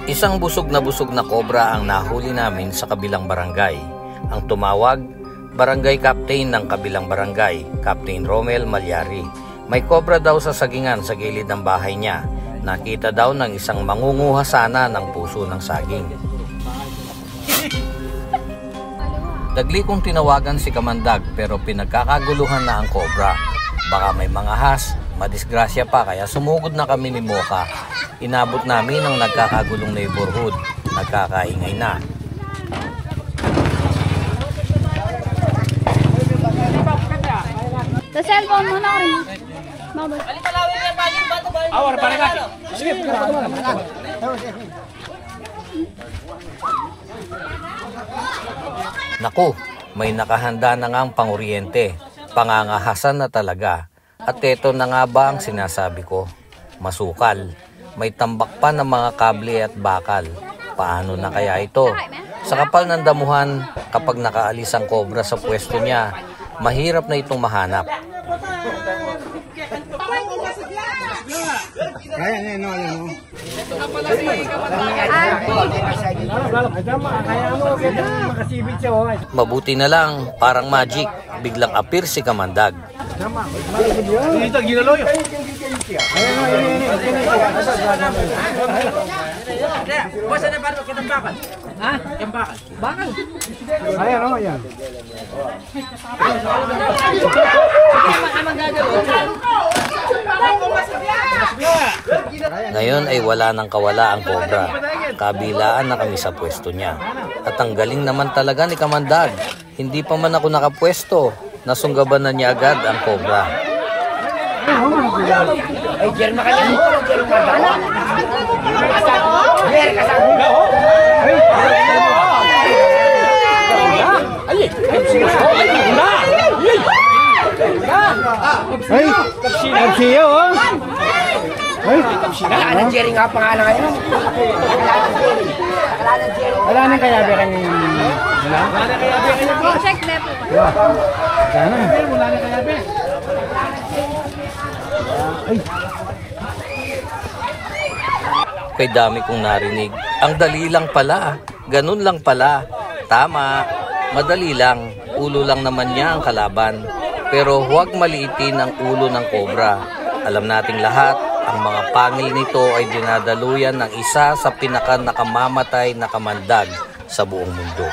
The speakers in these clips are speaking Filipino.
Isang busog na kobra ang nahuli namin sa kabilang barangay. Ang tumawag, barangay captain ng kabilang barangay, Captain Romel Malyari. May kobra daw sa sagingan sa gilid ng bahay niya. Nakita daw ng isang mangunguha sana ng puso ng saging. Dagli kong tinawagan si Kamandag pero pinagkakaguluhan na ang kobra. Baka may mga has, madisgrasya pa kaya sumugod na kami ni Mocha. Inabot namin ang nagkakagulong neighborhood. Nagkakaingay na. Sa cellphone mo na rin. Awar, para ka. Sige, Naku, may nakahanda na nga ang panguryente. Pangangahasan na talaga. At eto na nga ba ang sinasabi ko? Masukal. May tambak pa ng mga kable at bakal. Paano na kaya ito? Sa kapal ng damuhan, kapag nakaalis ang kobra sa pwesto niya, mahirap na itong mahanap. Mabuti na lang, parang magic, biglang appear si Kamandag. Ngayon ay wala nang kawala ang kobra. Kabilaan na kami sa pwesto niya. At ang galing naman talaga ni Kamandag. Hindi pa man ako nakapwesto, nasunggaban na niya agad ang kobra. Wala ng Jerry nga pangalan ngayon. Wala nang kayabe kanina. Wala nang kayabe kanina. Check na po. Sana. Wala nang kayabe. Kay dami kong narinig. Ang dali lang pala. Ganun lang pala. Tama. Madali lang. Ulo lang naman niya ang kalaban. Pero huwag maliitin ang ulo ng kobra. Alam nating lahat, ang mga pangil nito ay dinadaluyan ng isa sa pinaka-nakamamatay na kamandag sa buong mundo.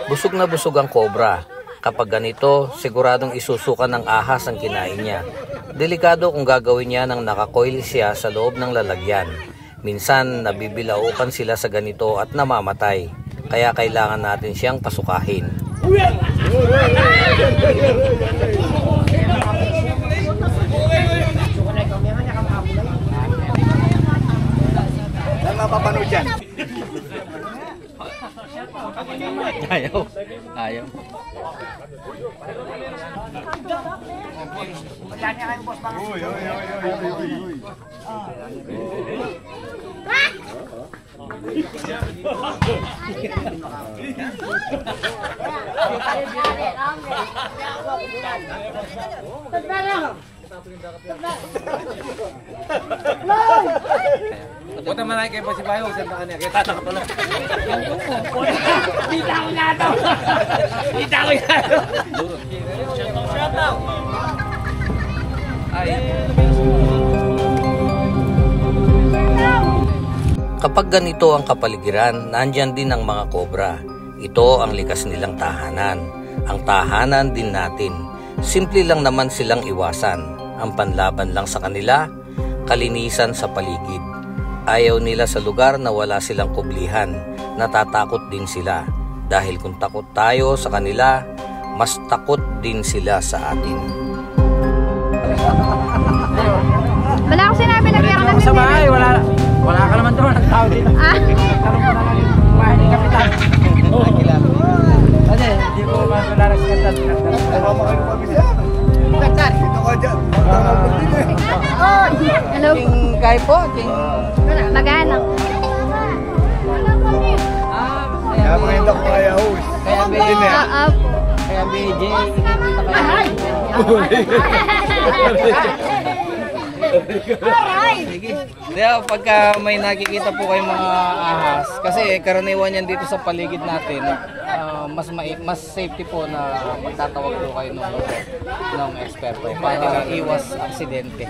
Busog na busog ang kobra. Kapag ganito, siguradong isusuka ng ahas ang kinain niya. Delikado kung gagawin niya ng nakakoil siya sa loob ng lalagyan. Minsan, nabibilaukan sila sa ganito at namamatay. Kaya kailangan natin siyang pasukahin. Saan mapapanood dyan? Ayaw. Ayaw. Buta man ay kayo si Bayo, saan ka niya? Kaya tatak pala. Kita ko nga ito! Kita ko nga ito! Shut up! Kapag ganito ang kapaligiran, nandyan din ang mga kobra. Ito ang likas nilang tahanan. Ang tahanan din natin. Simple lang naman silang iwasan. Ang panlaban lang sa kanila, kalinisan sa paligid. Ayaw nila sa lugar na wala silang kublihan. Natatakot din sila. Dahil kung takot tayo sa kanila, mas takot din sila sa atin. Wala akong sinabi na kaya ka namin. Sa bahay, wala ka naman doon. Ang tao din. Ah? Karoon pa lang yung bahay ni Kapitan. Kasi, hindi ko malaras ka Hello? King Kai po, King... Magan. Apo. Kaya BJ, kita Kaya pagka may nakikita po kayong mga ahas, kasi karaniwan yan dito sa paligid natin, mas safety po na magtatawag po kayo ng eksperto para iwas aksidente.